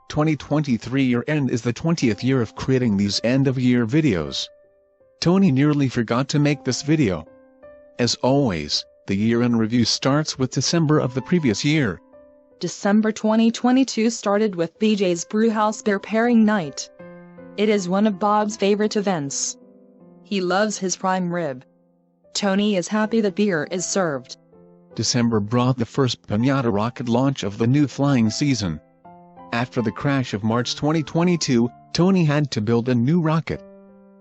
2023 year-end is the 20th year of creating these end-of-year videos. Tony nearly forgot to make this video. As always, the year-end review starts with December of the previous year. December 2022 started with BJ's Brewhouse Beer Pairing Night. It is one of Bob's favorite events. He loves his prime rib. Tony is happy that beer is served. December brought the first Pinata rocket launch of the new flying season. After the crash of March 2022, Tony had to build a new rocket.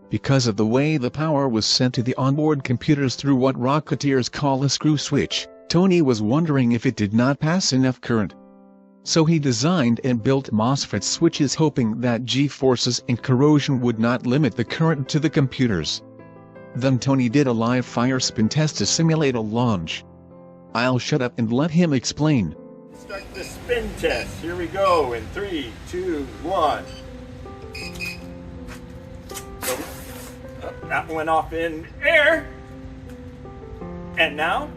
Because of the way the power was sent to the onboard computers through what Rocketeers call a screw switch, Tony was wondering if it did not pass enough current. So he designed and built MOSFET switches hoping that G-forces and corrosion would not limit the current to the computers. Then Tony did a live fire spin test to simulate a launch. I'll shut up and let him explain. Start the spin test. Here we go in 3, 2, 1. So, that went off in air. And now?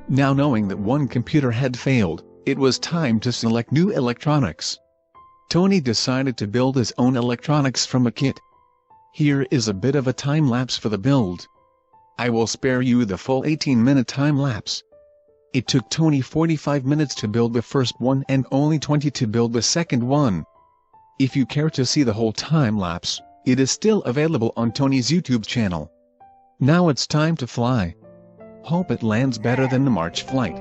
Now knowing that one computer had failed, it was time to select new electronics. Tony decided to build his own electronics from a kit. Here is a bit of a time-lapse for the build. I will spare you the full 18-minute time-lapse. It took Tony 45 minutes to build the first one and only 20 to build the second one. If you care to see the whole time-lapse, it is still available on Tony's YouTube channel. Now it's time to fly. Hope it lands better than the March flight.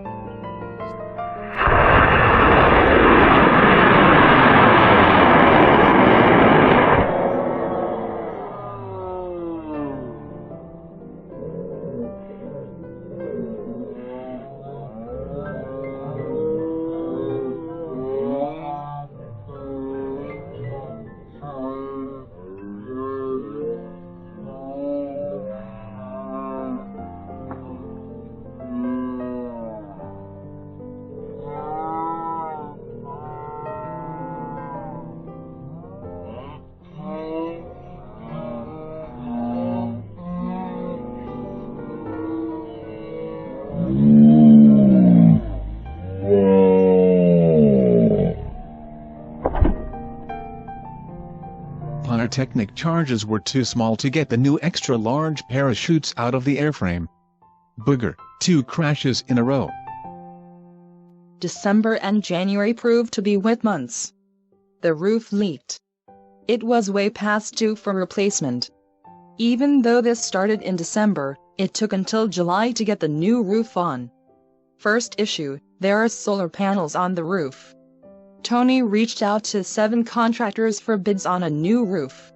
Pyrotechnic charges were too small to get the new extra-large parachutes out of the airframe. Booger, 2 crashes in a row. December and January proved to be wet months. The roof leaked. It was way past due for replacement. Even though this started in December, it took until July to get the new roof on. First issue, there are solar panels on the roof. Tony reached out to 7 contractors for bids on a new roof.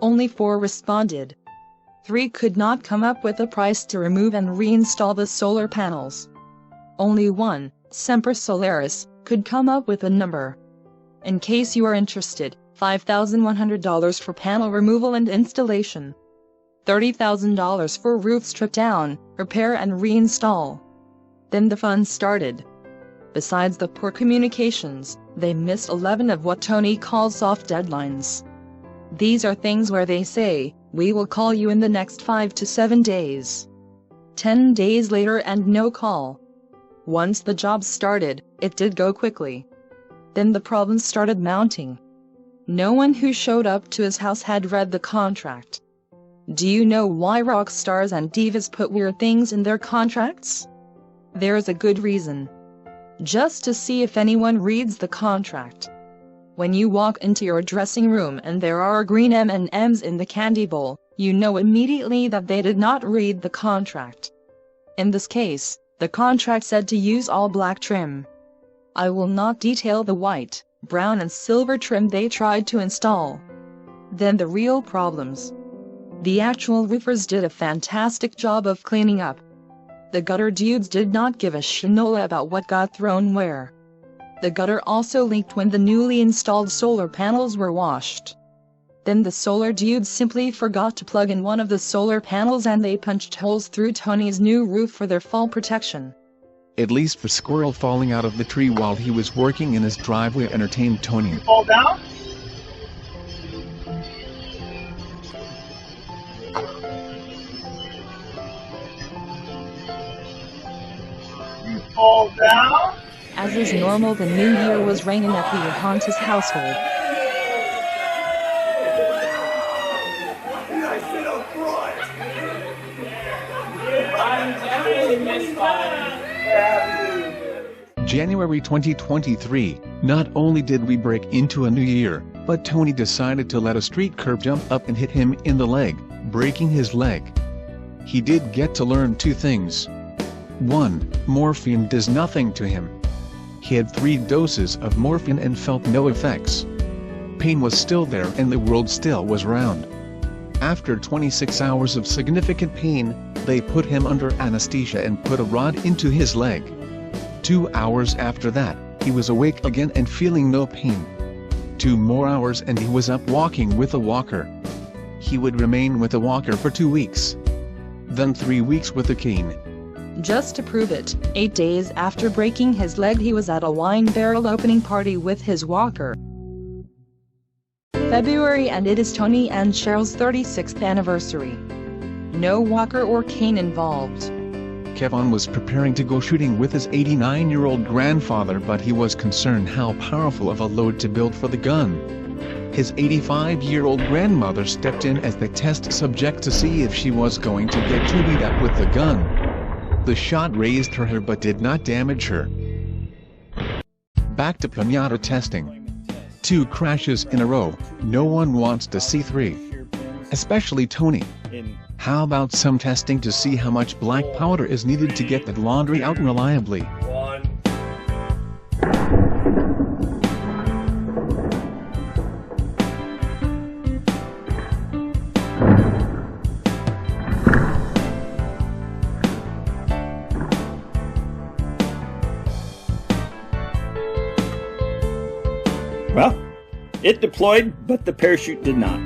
Only 4 responded. 3 could not come up with a price to remove and reinstall the solar panels. Only 1, Semper Solaris, could come up with a number. In case you are interested, $5,100 for panel removal and installation. $30,000 for roof strip down, repair and reinstall. Then the fun started. Besides the poor communications, they missed 11 of what Tony calls soft deadlines. These are things where they say, "We will call you in the next 5 to 7 days." 10 days later and no call. Once the job started, it did go quickly. Then the problems started mounting. No one who showed up to his house had read the contract. Do you know why rock stars and divas put weird things in their contracts? There's a good reason. Just to see if anyone reads the contract. When you walk into your dressing room and there are green M&Ms in the candy bowl, you know immediately that they did not read the contract. In this case, the contract said to use all black trim. I will not detail the white, brown and silver trim they tried to install. Then the real problems. The actual roofers did a fantastic job of cleaning up. The gutter dudes did not give a shinola about what got thrown where. The gutter also leaked when the newly installed solar panels were washed. Then the solar dudes simply forgot to plug in one of the solar panels and they punched holes through Tony's new roof for their fall protection. At least the squirrel falling out of the tree while he was working in his driveway entertained Tony. Fall down? You fall down? As is normal, the new year was reigning at the Johannes household. January 2023, not only did we break into a new year, but Tony decided to let a street curb jump up and hit him in the leg, breaking his leg. He did get to learn 2 things. 1. Morphine does nothing to him. He had 3 doses of morphine and felt no effects. Pain was still there and the world still was round. After 26 hours of significant pain, they put him under anesthesia and put a rod into his leg. 2 hours after that, he was awake again and feeling no pain. 2 more hours and he was up walking with a walker. He would remain with a walker for 2 weeks. Then 3 weeks with a cane. Just to prove it, 8 days after breaking his leg he was at a wine barrel opening party with his walker. February and it is Tony and Cheryl's 36th anniversary. No walker or cane involved. Kevin was preparing to go shooting with his 89-year-old grandfather, but he was concerned how powerful of a load to build for the gun. His 85-year-old grandmother stepped in as the test subject to see if she was going to get too beat up with the gun. The shot grazed her but did not damage her. Back to pinata testing. 2 crashes in a row, no one wants to see 3. Especially Tony. How about some testing to see how much black powder is needed to get that laundry out reliably? 1. Well, it deployed, but the parachute did not.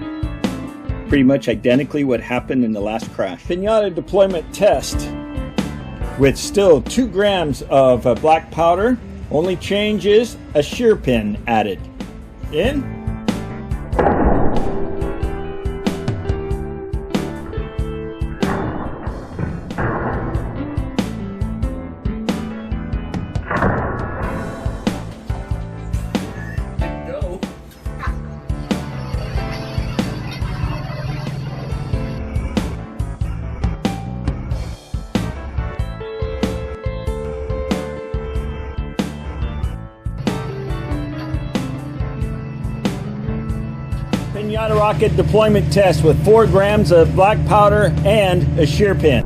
Pretty much identically what happened in the last crash. Pinata deployment test with still 2 grams of black powder. Only change is a shear pin added. In. Pinata rocket deployment test with 4 grams of black powder and a shear pin.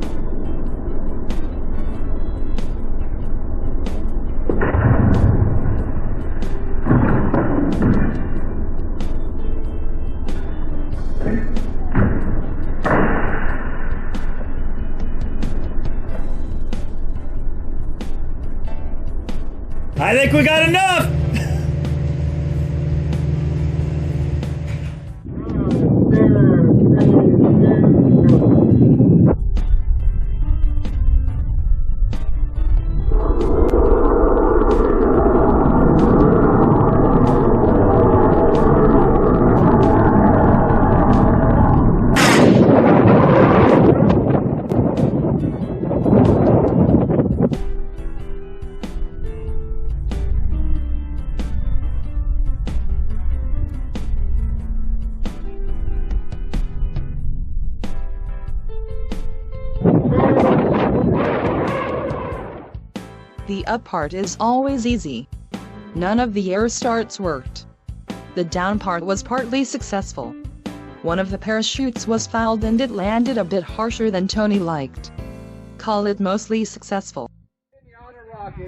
I think we got enough! the up part is always easy. None of the air starts worked. The down part was partly successful. One of the parachutes was fouled and it landed a bit harsher than Tony liked. Call it mostly successful.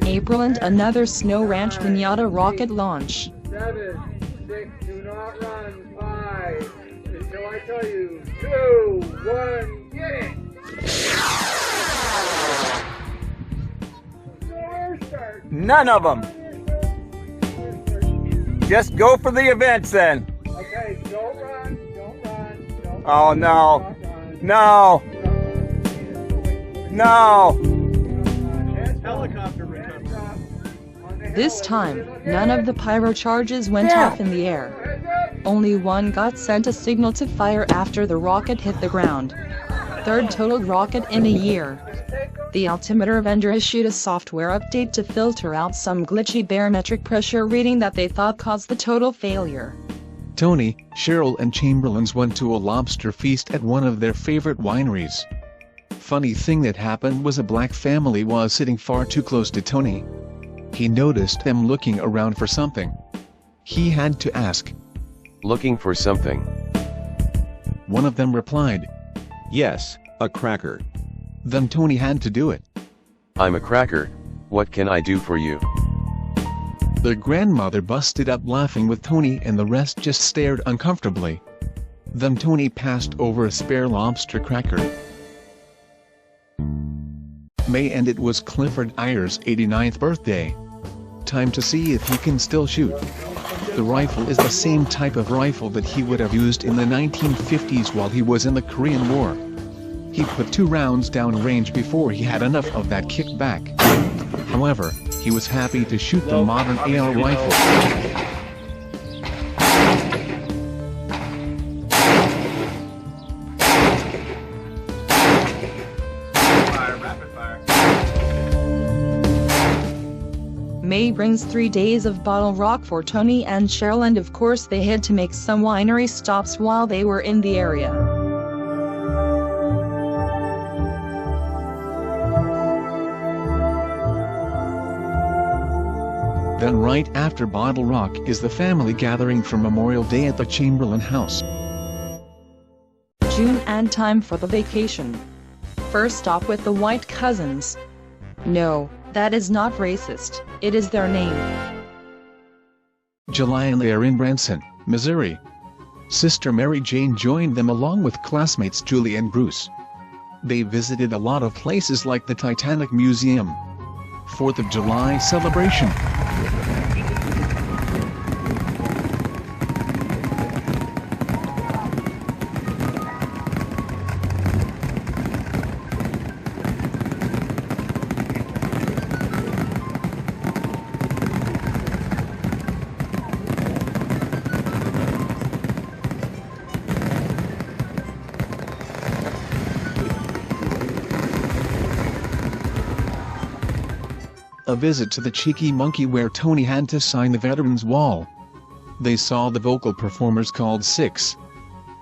April and another Snow Ranch Pinata rocket launch. 7, 6, do not run, 5, until I tell you, 2, 1, get it! None of them. Just go for the events then. Okay, don't run, don't run, don't Oh run, no. don't run. No. No. Helicopter recovery. This time, none of the pyro charges went off in the air. Only one got sent a signal to fire after the rocket hit the ground. Third totaled rocket in a year. The altimeter vendor issued a software update to filter out some glitchy barometric pressure reading that they thought caused the total failure. Tony, Cheryl and Chamberlains went to a lobster feast at one of their favorite wineries. Funny thing that happened was a black family was sitting far too close to Tony. He noticed them looking around for something. He had to ask. Looking for something. One of them replied. Yes, a cracker. Then Tony had to do it. I'm a cracker, what can I do for you? The grandmother busted up laughing with Tony and the rest just stared uncomfortably. Then Tony passed over a spare lobster cracker. May and it was Clifford Ayers' 89th birthday. Time to see if he can still shoot. The rifle is the same type of rifle that he would have used in the 1950s while he was in the Korean War. He put 2 rounds down range before he had enough of that kickback. However, he was happy to shoot the modern AR rifle. May brings 3 days of Bottle Rock for Tony and Cheryl, and of course they had to make some winery stops while they were in the area. Then right after Bottle Rock is the family gathering for Memorial Day at the Chamberlain house. June and time for the vacation. First stop with the White Cousins. No, that is not racist, it is their name. July and they are in Branson, Missouri. Sister Mary Jane joined them along with classmates Julie and Bruce. They visited a lot of places like the Titanic Museum. 4th of July celebration. A visit to the Cheeky Monkey where Tony had to sign the Veterans Wall. They saw the vocal performers called Six.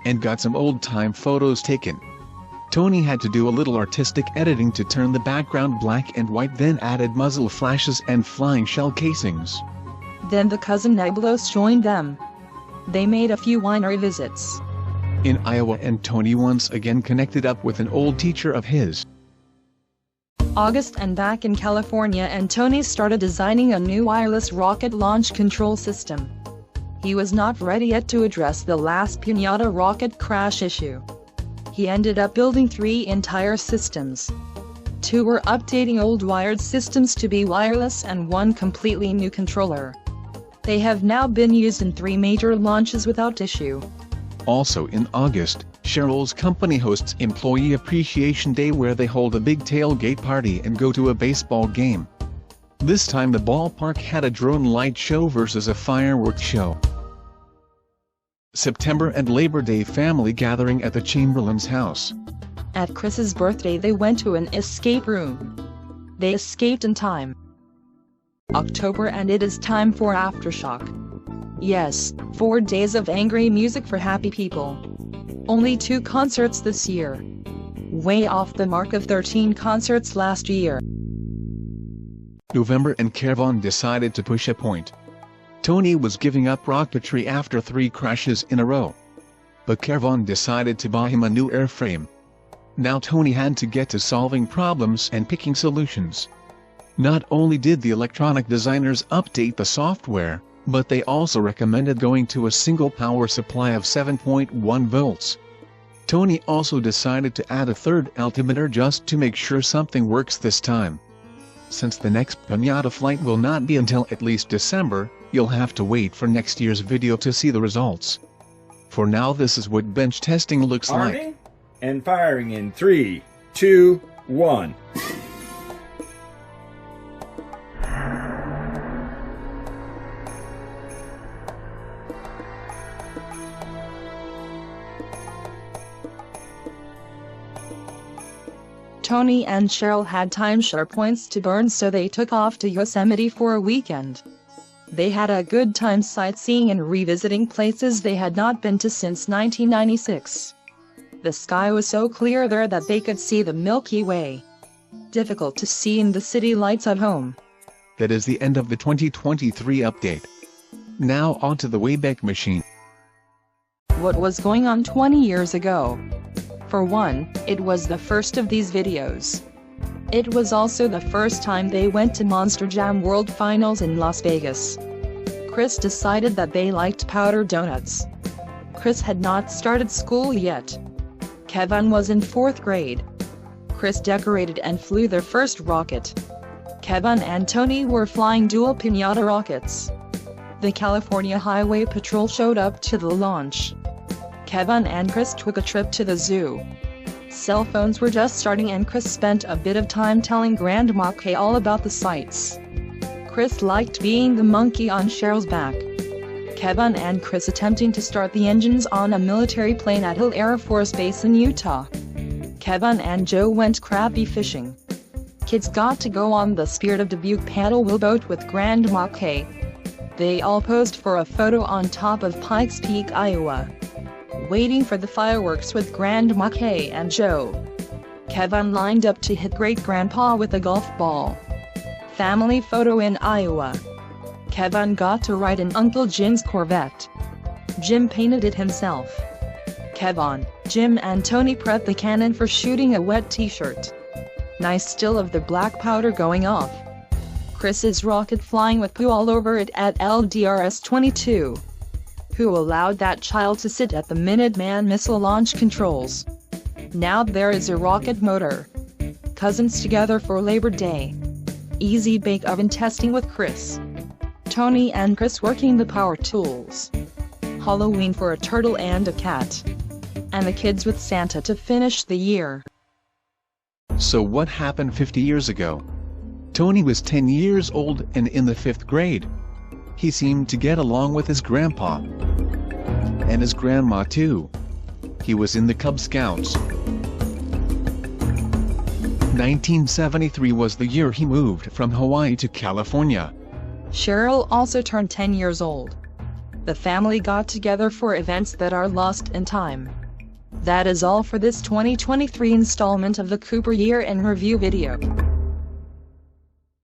And got some old-time photos taken. Tony had to do a little artistic editing to turn the background black and white, then added muzzle flashes and flying shell casings. Then the cousin Neblos joined them. They made a few winery visits. In Iowa, and Tony once again connected up with an old teacher of his. August and back in California, and Tony started designing a new wireless rocket launch control system. He was not ready yet to address the last Pinata rocket crash issue. He ended up building 3 entire systems. 2 were updating old wired systems to be wireless and 1 completely new controller. They have now been used in 3 major launches without issue. Also in August, Cheryl's company hosts Employee Appreciation Day where they hold a big tailgate party and go to a baseball game. This time the ballpark had a drone light show versus a fireworks show. September and Labor Day family gathering at the Chamberlain's house. At Chris's birthday they went to an escape room. They escaped in time. October and it is time for Aftershock. Yes, 4 days of angry music for happy people. Only 2 concerts this year. Way off the mark of 13 concerts last year. November and Kevin decided to push a point. Tony was giving up rocketry after 3 crashes in a row. But Kevin decided to buy him a new airframe. Now Tony had to get to solving problems and picking solutions. Not only did the electronic designers update the software, but they also recommended going to a single power supply of 7.1 volts. Tony also decided to add a third altimeter just to make sure something works this time. Since the next Pinata flight will not be until at least December, you'll have to wait for next year's video to see the results. For now, this is what bench testing looks like. Arming and firing in 3, 2, 1. Tony and Cheryl had timeshare points to burn, so they took off to Yosemite for a weekend. They had a good time sightseeing and revisiting places they had not been to since 1996. The sky was so clear there that they could see the Milky Way. Difficult to see in the city lights at home. That is the end of the 2023 update. Now onto the Wayback Machine. What was going on 20 years ago? For one, it was the first of these videos. It was also the first time they went to Monster Jam World Finals in Las Vegas. Chris decided that they liked powder donuts. Chris had not started school yet. Kevin was in 4th grade. Chris decorated and flew their first rocket. Kevin and Tony were flying dual pinata rockets. The California Highway Patrol showed up to the launch. Kevin and Chris took a trip to the zoo. Cell phones were just starting and Chris spent a bit of time telling Grandma Kay all about the sights. Chris liked being the monkey on Cheryl's back. Kevin and Chris attempting to start the engines on a military plane at Hill Air Force Base in Utah. Kevin and Joe went crappie fishing. Kids got to go on the Spirit of Dubuque paddle wheelboat with Grandma Kay. They all posed for a photo on top of Pikes Peak, Iowa, waiting for the fireworks with Grandma Kay and Joe. Kevin lined up to hit Great-Grandpa with a golf ball. Family photo in Iowa. Kevin got to ride in Uncle Jim's Corvette. Jim painted it himself. Kevin, Jim and Tony prepped the cannon for shooting a wet t-shirt. Nice still of the black powder going off. Chris's rocket flying with poo all over it at LDRS-22. Who allowed that child to sit at the Minuteman missile launch controls? Now there is a rocket motor. Cousins together for Labor Day. Easy bake oven testing with Chris. Tony and Chris working the power tools. Halloween for a turtle and a cat. And the kids with Santa to finish the year. So what happened 50 years ago? Tony was 10 years old and in the 5th grade. He seemed to get along with his grandpa. And his grandma too. He was in the Cub Scouts. 1973 was the year he moved from Hawaii to California. Cheryl also turned 10 years old. The family got together for events that are lost in time. That is all for this 2023 installment of the Cooper Year in Review video.